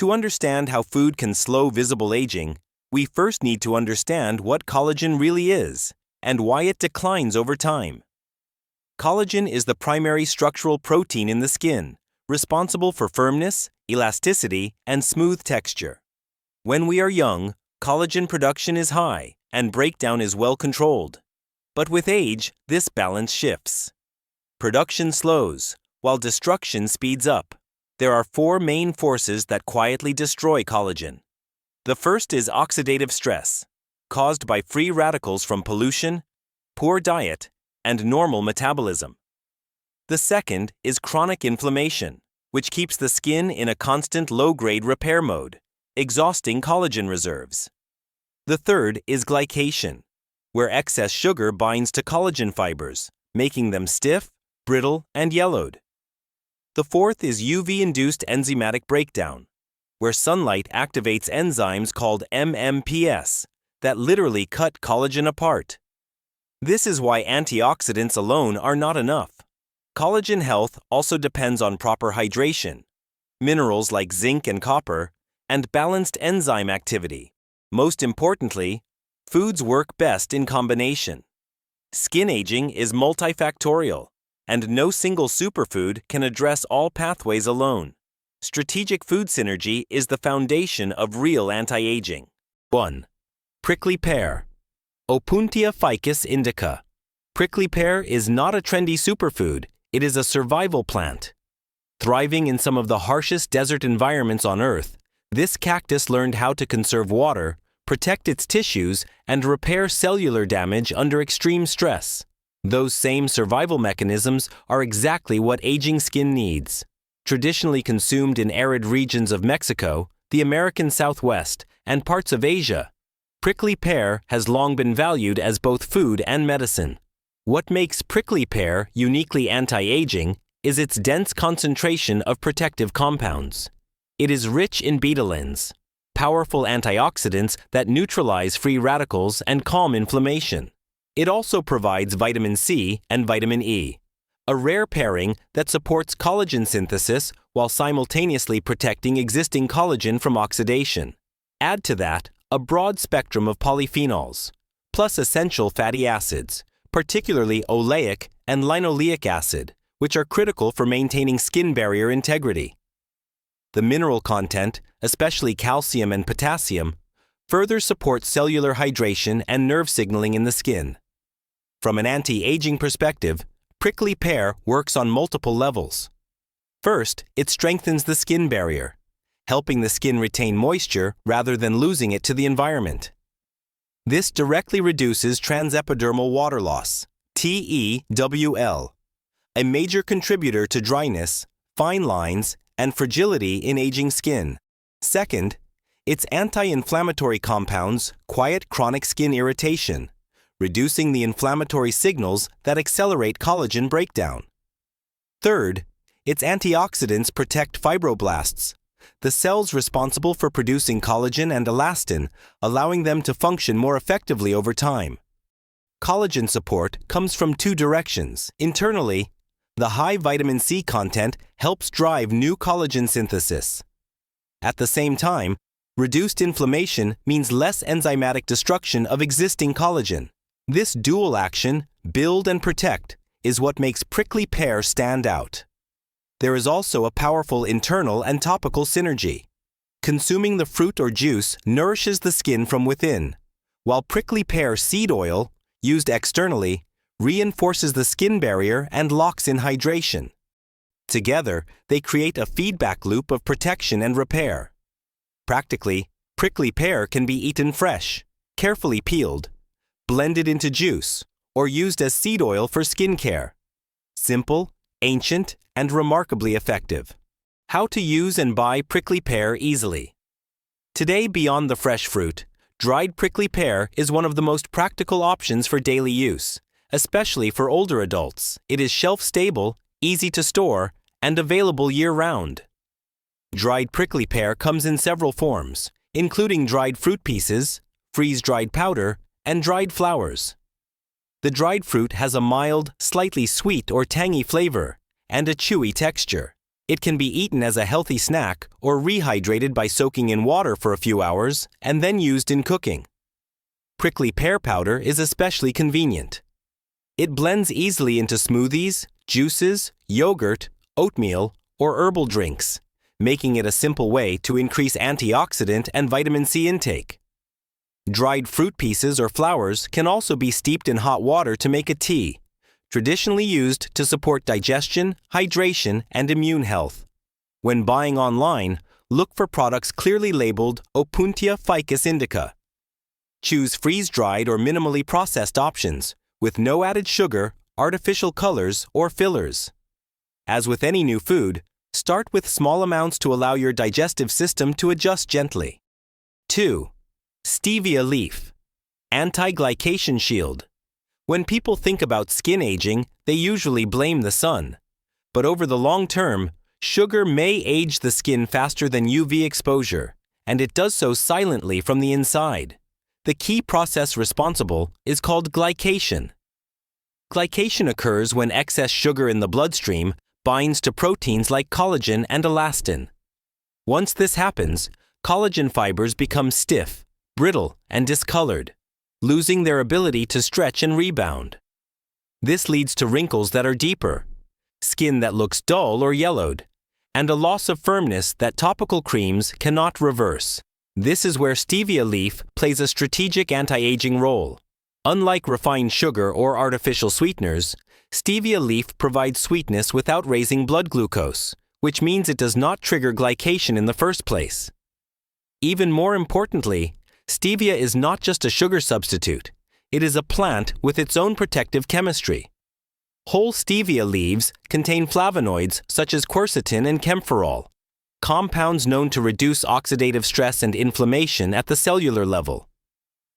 To understand how food can slow visible aging, we first need to understand what collagen really is and why it declines over time. Collagen is the primary structural protein in the skin, responsible for firmness, elasticity, and smooth texture. When we are young, collagen production is high and breakdown is well controlled. But with age, this balance shifts. Production slows, while destruction speeds up. There are four main forces that quietly destroy collagen. The first is oxidative stress, caused by free radicals from pollution, poor diet, and normal metabolism. The second is chronic inflammation, which keeps the skin in a constant low-grade repair mode, exhausting collagen reserves. The third is glycation, where excess sugar binds to collagen fibers, making them stiff, brittle, and yellowed. The fourth is UV-induced enzymatic breakdown, where sunlight activates enzymes called MMPs that literally cut collagen apart. This is why antioxidants alone are not enough. Collagen health also depends on proper hydration, minerals like zinc and copper, and balanced enzyme activity. Most importantly, foods work best in combination. Skin aging is multifactorial, and no single superfood can address all pathways alone. Strategic food synergy is the foundation of real anti-aging. 1. Prickly pear. Opuntia ficus indica. Prickly pear is not a trendy superfood, it is a survival plant. Thriving in some of the harshest desert environments on Earth, this cactus learned how to conserve water, protect its tissues, and repair cellular damage under extreme stress. Those same survival mechanisms are exactly what aging skin needs. Traditionally consumed in arid regions of Mexico, the American Southwest, and parts of Asia, prickly pear has long been valued as both food and medicine. What makes prickly pear uniquely anti-aging is its dense concentration of protective compounds. It is rich in betalains, powerful antioxidants that neutralize free radicals and calm inflammation. It also provides vitamin C and vitamin E, a rare pairing that supports collagen synthesis while simultaneously protecting existing collagen from oxidation. Add to that a broad spectrum of polyphenols, plus essential fatty acids, particularly oleic and linoleic acid, which are critical for maintaining skin barrier integrity. The mineral content, especially calcium and potassium, further supports cellular hydration and nerve signaling in the skin. From an anti-aging perspective, prickly pear works on multiple levels. First, it strengthens the skin barrier, helping the skin retain moisture rather than losing it to the environment. This directly reduces transepidermal water loss, TEWL, a major contributor to dryness, fine lines, and fragility in aging skin. Second, its anti-inflammatory compounds quiet chronic skin irritation, reducing the inflammatory signals that accelerate collagen breakdown. Third, its antioxidants protect fibroblasts, the cells responsible for producing collagen and elastin, allowing them to function more effectively over time. Collagen support comes from two directions. Internally, the high vitamin C content helps drive new collagen synthesis. At the same time, reduced inflammation means less enzymatic destruction of existing collagen. This dual action, build and protect, is what makes prickly pear stand out. There is also a powerful internal and topical synergy. Consuming the fruit or juice nourishes the skin from within, while prickly pear seed oil, used externally, reinforces the skin barrier and locks in hydration. Together, they create a feedback loop of protection and repair. Practically, prickly pear can be eaten fresh, carefully peeled, blended into juice, or used as seed oil for skincare. Simple, ancient, and remarkably effective. How to use and buy prickly pear easily. Today, beyond the fresh fruit, dried prickly pear is one of the most practical options for daily use, especially for older adults. It is shelf-stable, easy to store, and available year-round. Dried prickly pear comes in several forms, including dried fruit pieces, freeze-dried powder, and dried flowers. The dried fruit has a mild, slightly sweet or tangy flavor and a chewy texture. It can be eaten as a healthy snack or rehydrated by soaking in water for a few hours and then used in cooking. Prickly pear powder is especially convenient. It blends easily into smoothies, juices, yogurt, oatmeal, or herbal drinks, making it a simple way to increase antioxidant and vitamin C intake. Dried fruit pieces or flowers can also be steeped in hot water to make a tea, traditionally used to support digestion, hydration, and immune health. When buying online, look for products clearly labeled Opuntia ficus indica. Choose freeze-dried or minimally processed options, with no added sugar, artificial colors, or fillers. As with any new food, start with small amounts to allow your digestive system to adjust gently. 2. Stevia leaf. Anti-glycation shield. When people think about skin aging, they usually blame the sun. But over the long term, sugar may age the skin faster than UV exposure, and it does so silently from the inside. The key process responsible is called glycation. Glycation occurs when excess sugar in the bloodstream binds to proteins like collagen and elastin. Once this happens, collagen fibers become stiff, brittle, and discolored, losing their ability to stretch and rebound. This leads to wrinkles that are deeper, skin that looks dull or yellowed, and a loss of firmness that topical creams cannot reverse. This is where stevia leaf plays a strategic anti-aging role. Unlike refined sugar or artificial sweeteners, stevia leaf provides sweetness without raising blood glucose, which means it does not trigger glycation in the first place. Even more importantly, stevia is not just a sugar substitute. It is a plant with its own protective chemistry. Whole stevia leaves contain flavonoids such as quercetin and camphorol, compounds known to reduce oxidative stress and inflammation at the cellular level.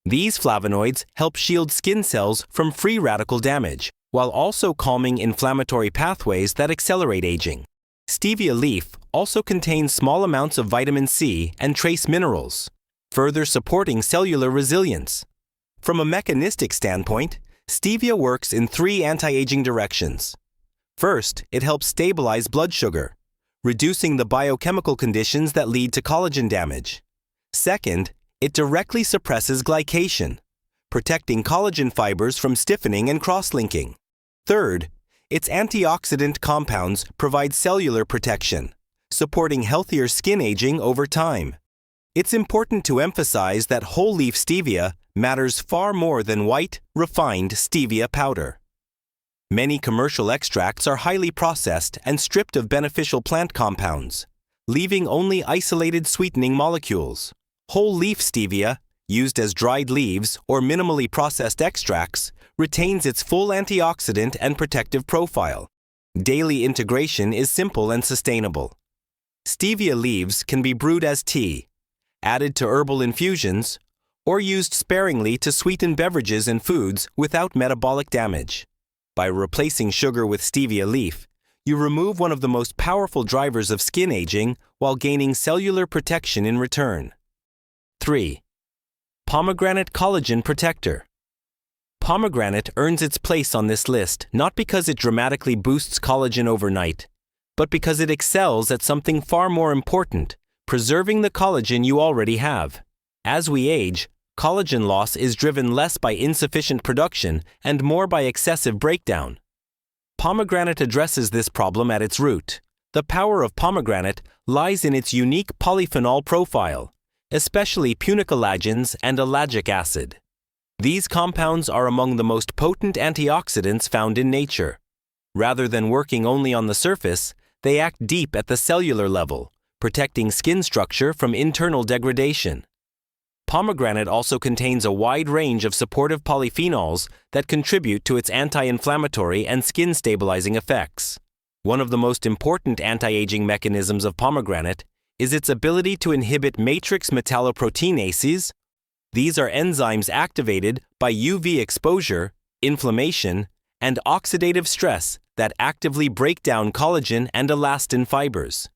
These flavonoids help shield skin cells from free radical damage, while also calming inflammatory pathways that accelerate aging. Stevia leaf also contains small amounts of vitamin C and trace minerals, further supporting cellular resilience. From a mechanistic standpoint, stevia works in 3 anti-aging directions. First, it helps stabilize blood sugar, reducing the biochemical conditions that lead to collagen damage. Second, it directly suppresses glycation, protecting collagen fibers from stiffening and cross-linking. Third, its antioxidant compounds provide cellular protection, supporting healthier skin aging over time. It's important to emphasize that whole leaf stevia matters far more than white, refined stevia powder. Many commercial extracts are highly processed and stripped of beneficial plant compounds, leaving only isolated sweetening molecules. Whole leaf stevia, used as dried leaves or minimally processed extracts, retains its full antioxidant and protective profile. Daily integration is simple and sustainable. Stevia leaves can be brewed as tea, added to herbal infusions, or used sparingly to sweeten beverages and foods without metabolic damage. By replacing sugar with stevia leaf, you remove one of the most powerful drivers of skin aging while gaining cellular protection in return. 3. Pomegranate collagen protector. Pomegranate earns its place on this list not because it dramatically boosts collagen overnight, but because it excels at something far more important, preserving the collagen you already have. As we age, collagen loss is driven less by insufficient production and more by excessive breakdown. Pomegranate addresses this problem at its root. The power of pomegranate lies in its unique polyphenol profile, especially punicolagens and ellagic acid. These compounds are among the most potent antioxidants found in nature. Rather than working only on the surface, they act deep at the cellular level, protecting skin structure from internal degradation. Pomegranate also contains a wide range of supportive polyphenols that contribute to its anti-inflammatory and skin-stabilizing effects. One of the most important anti-aging mechanisms of pomegranate is its ability to inhibit matrix metalloproteinases. These are enzymes activated by UV exposure, inflammation, and oxidative stress that actively break down collagen and elastin fibers.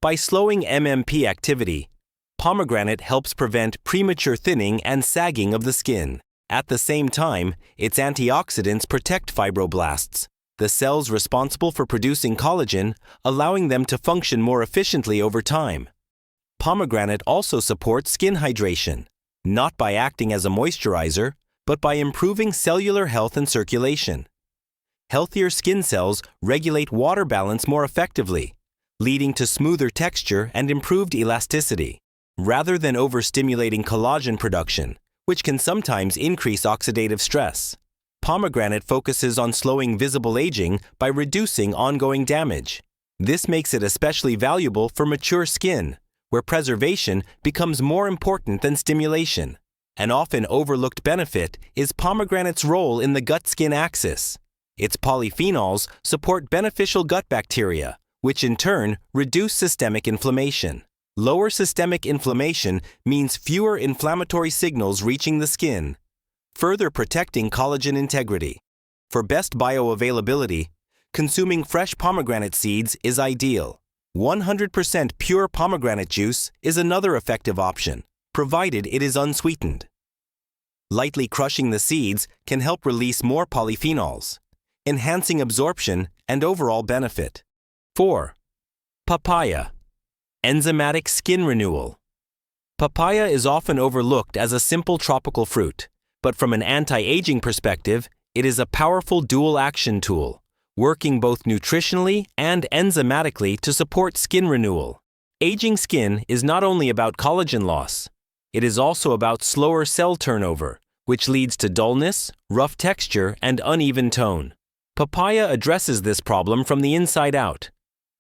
By slowing MMP activity, pomegranate helps prevent premature thinning and sagging of the skin. At the same time, its antioxidants protect fibroblasts, the cells responsible for producing collagen, allowing them to function more efficiently over time. Pomegranate also supports skin hydration, not by acting as a moisturizer, but by improving cellular health and circulation. Healthier skin cells regulate water balance more effectively, leading to smoother texture and improved elasticity, rather than overstimulating collagen production, which can sometimes increase oxidative stress. Pomegranate focuses on slowing visible aging by reducing ongoing damage. This makes it especially valuable for mature skin, where preservation becomes more important than stimulation. An often overlooked benefit is pomegranate's role in the gut-skin axis. Its polyphenols support beneficial gut bacteria, which in turn reduce systemic inflammation. Lower systemic inflammation means fewer inflammatory signals reaching the skin, further protecting collagen integrity. For best bioavailability, consuming fresh pomegranate seeds is ideal. 100% pure pomegranate juice is another effective option, provided it is unsweetened. Lightly crushing the seeds can help release more polyphenols, enhancing absorption and overall benefit. 4. Papaya. Enzymatic skin renewal. Papaya is often overlooked as a simple tropical fruit, but from an anti-aging perspective, it is a powerful dual-action tool, working both nutritionally and enzymatically to support skin renewal. Aging skin is not only about collagen loss, it is also about slower cell turnover, which leads to dullness, rough texture, and uneven tone. Papaya addresses this problem from the inside out.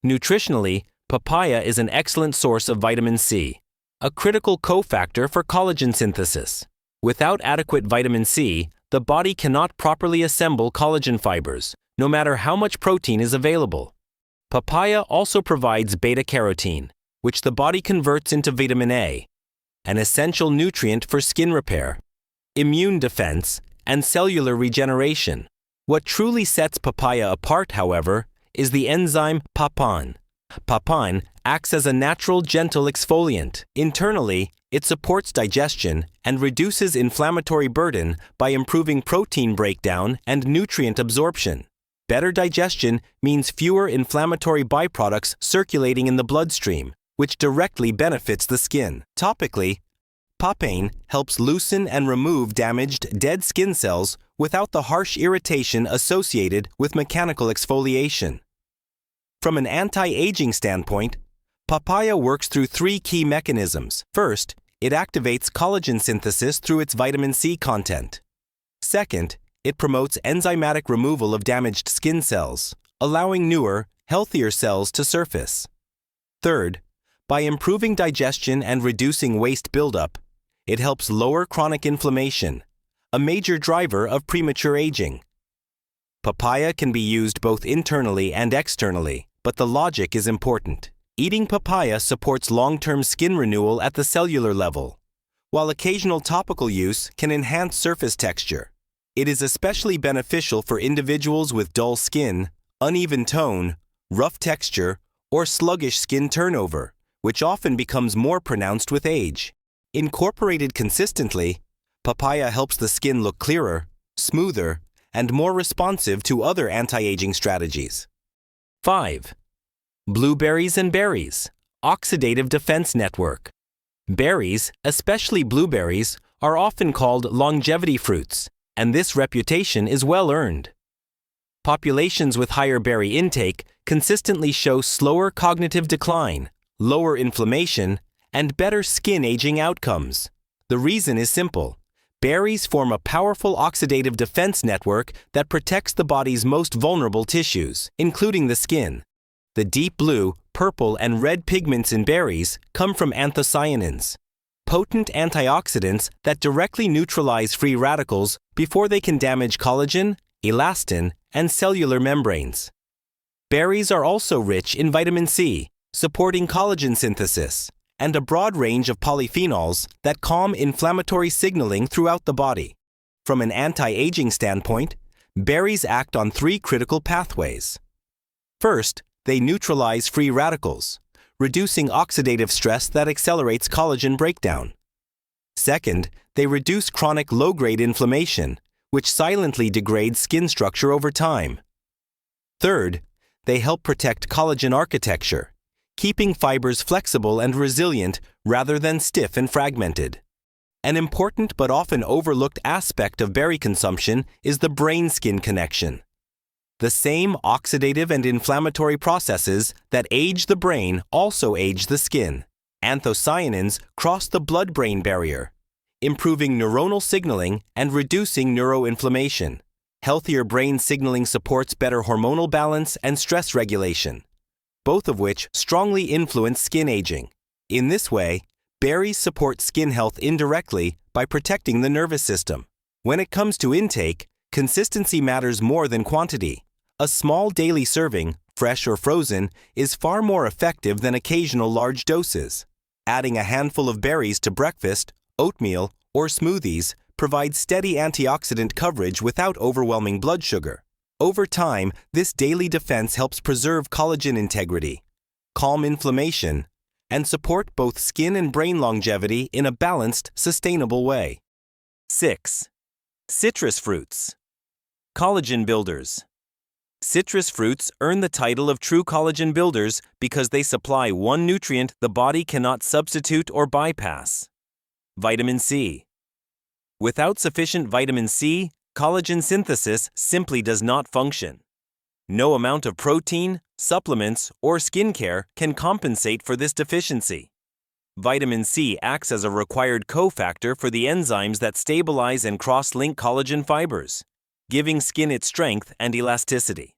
Nutritionally, papaya is an excellent source of vitamin C, a critical cofactor for collagen synthesis. Without adequate vitamin C, the body cannot properly assemble collagen fibers, no matter how much protein is available. Papaya also provides beta-carotene, which the body converts into vitamin A, an essential nutrient for skin repair, immune defense, and cellular regeneration. What truly sets papaya apart, however, is the enzyme papain. Papain acts as a natural gentle exfoliant. Internally, it supports digestion and reduces inflammatory burden by improving protein breakdown and nutrient absorption. Better digestion means fewer inflammatory byproducts circulating in the bloodstream, which directly benefits the skin. Topically, papain helps loosen and remove damaged, dead skin cells without the harsh irritation associated with mechanical exfoliation. From an anti-aging standpoint, papaya works through 3 key mechanisms. First, it activates collagen synthesis through its vitamin C content. Second, it promotes enzymatic removal of damaged skin cells, allowing newer, healthier cells to surface. Third, by improving digestion and reducing waste buildup, it helps lower chronic inflammation, a major driver of premature aging. Papaya can be used both internally and externally, but the logic is important. Eating papaya supports long-term skin renewal at the cellular level, while occasional topical use can enhance surface texture. It is especially beneficial for individuals with dull skin, uneven tone, rough texture, or sluggish skin turnover, which often becomes more pronounced with age. Incorporated consistently, papaya helps the skin look clearer, smoother, and more responsive to other anti-aging strategies. 5. Blueberries and berries. Oxidative defense network. Berries, especially blueberries, are often called longevity fruits, and this reputation is well earned. Populations with higher berry intake consistently show slower cognitive decline, lower inflammation, and better skin aging outcomes. The reason is simple. Berries form a powerful oxidative defense network that protects the body's most vulnerable tissues, including the skin. The deep blue, purple, and red pigments in berries come from anthocyanins, potent antioxidants that directly neutralize free radicals before they can damage collagen, elastin, and cellular membranes. Berries are also rich in vitamin C, supporting collagen synthesis, and a broad range of polyphenols that calm inflammatory signaling throughout the body. From an anti-aging standpoint, berries act on 3 critical pathways. First, they neutralize free radicals, reducing oxidative stress that accelerates collagen breakdown. Second, they reduce chronic low-grade inflammation, which silently degrades skin structure over time. Third, they help protect collagen architecture, keeping fibers flexible and resilient rather than stiff and fragmented. An important but often overlooked aspect of berry consumption is the brain-skin connection. The same oxidative and inflammatory processes that age the brain also age the skin. Anthocyanins cross the blood-brain barrier, improving neuronal signaling and reducing neuroinflammation. Healthier brain signaling supports better hormonal balance and stress regulation, both of which strongly influence skin aging. In this way, berries support skin health indirectly by protecting the nervous system. When it comes to intake, consistency matters more than quantity. A small daily serving, fresh or frozen, is far more effective than occasional large doses. Adding a handful of berries to breakfast, oatmeal, or smoothies provides steady antioxidant coverage without overwhelming blood sugar. Over time, this daily defense helps preserve collagen integrity, calm inflammation, and support both skin and brain longevity in a balanced, sustainable way. 6. Citrus fruits. Collagen builders. Citrus fruits earn the title of true collagen builders because they supply one nutrient the body cannot substitute or bypass: vitamin C. Without sufficient vitamin C, collagen synthesis simply does not function. No amount of protein, supplements, or skincare can compensate for this deficiency. Vitamin C acts as a required cofactor for the enzymes that stabilize and cross-link collagen fibers, giving skin its strength and elasticity.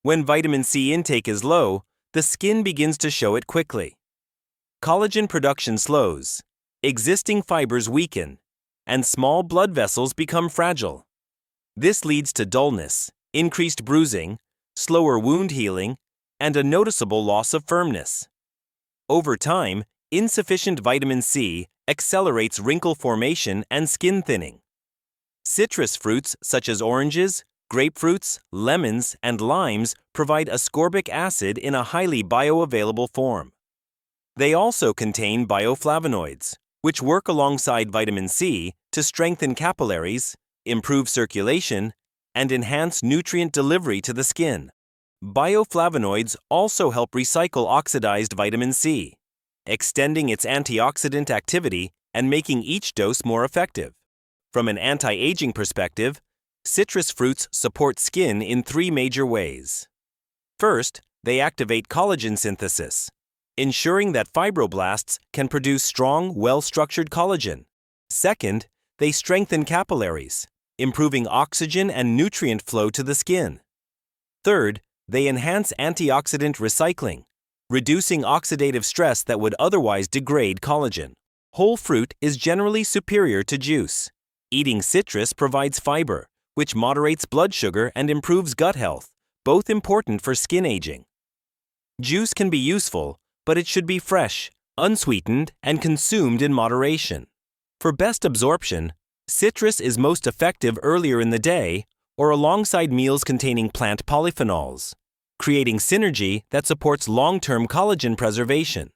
When vitamin C intake is low, the skin begins to show it quickly. Collagen production slows, existing fibers weaken, and small blood vessels become fragile. This leads to dullness, increased bruising, slower wound healing, and a noticeable loss of firmness. Over time, insufficient vitamin C accelerates wrinkle formation and skin thinning. Citrus fruits such as oranges, grapefruits, lemons, and limes provide ascorbic acid in a highly bioavailable form. They also contain bioflavonoids, which work alongside vitamin C to strengthen capillaries, improve circulation, and enhance nutrient delivery to the skin. Bioflavonoids also help recycle oxidized vitamin C, extending its antioxidant activity and making each dose more effective. From an anti-aging perspective, citrus fruits support skin in 3 major ways. First, they activate collagen synthesis, ensuring that fibroblasts can produce strong, well-structured collagen. Second, they strengthen capillaries, improving oxygen and nutrient flow to the skin. Third, they enhance antioxidant recycling, reducing oxidative stress that would otherwise degrade collagen. Whole fruit is generally superior to juice. Eating citrus provides fiber, which moderates blood sugar and improves gut health, both important for skin aging. Juice can be useful, but it should be fresh, unsweetened, and consumed in moderation. For best absorption, citrus is most effective earlier in the day or alongside meals containing plant polyphenols, creating synergy that supports long-term collagen preservation.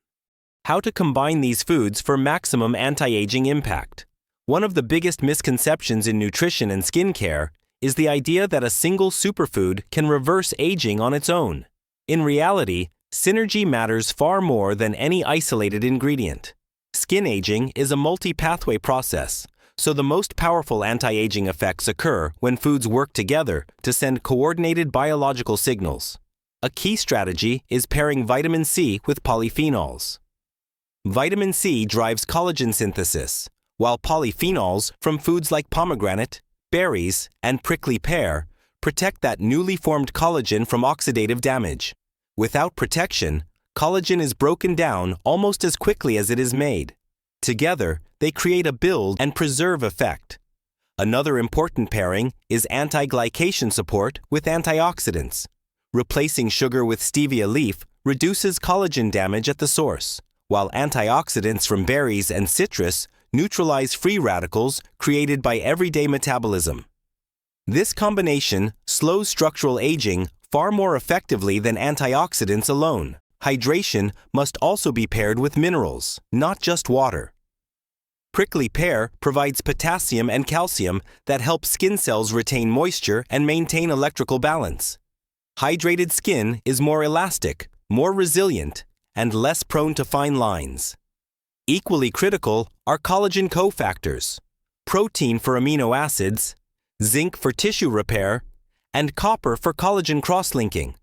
How to combine these foods for maximum anti-aging impact? One of the biggest misconceptions in nutrition and skincare is the idea that a single superfood can reverse aging on its own. In reality, synergy matters far more than any isolated ingredient. Skin aging is a multi-pathway process, so the most powerful anti-aging effects occur when foods work together to send coordinated biological signals. A key strategy is pairing vitamin C with polyphenols. Vitamin C drives collagen synthesis, while polyphenols from foods like pomegranate, berries, and prickly pear protect that newly formed collagen from oxidative damage. Without protection, collagen is broken down almost as quickly as it is made. Together, they create a build and preserve effect. Another important pairing is anti-glycation support with antioxidants. Replacing sugar with stevia leaf reduces collagen damage at the source, while antioxidants from berries and citrus neutralize free radicals created by everyday metabolism. This combination slows structural aging far more effectively than antioxidants alone. Hydration must also be paired with minerals, not just water. Prickly pear provides potassium and calcium that help skin cells retain moisture and maintain electrical balance. Hydrated skin is more elastic, more resilient, and less prone to fine lines. Equally critical are collagen cofactors, protein for amino acids, zinc for tissue repair, and copper for collagen cross-linking.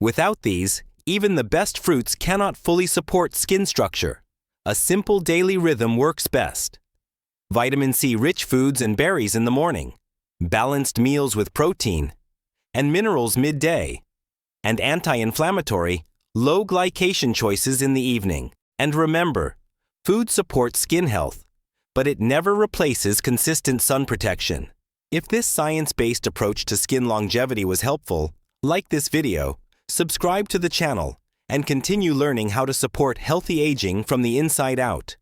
Without these, even the best fruits cannot fully support skin structure. A simple daily rhythm works best. Vitamin C-rich foods and berries in the morning, balanced meals with protein, and minerals midday, and anti-inflammatory, low glycation choices in the evening. And remember, food supports skin health, but it never replaces consistent sun protection. If this science-based approach to skin longevity was helpful, like this video, subscribe to the channel, and continue learning how to support healthy aging from the inside out.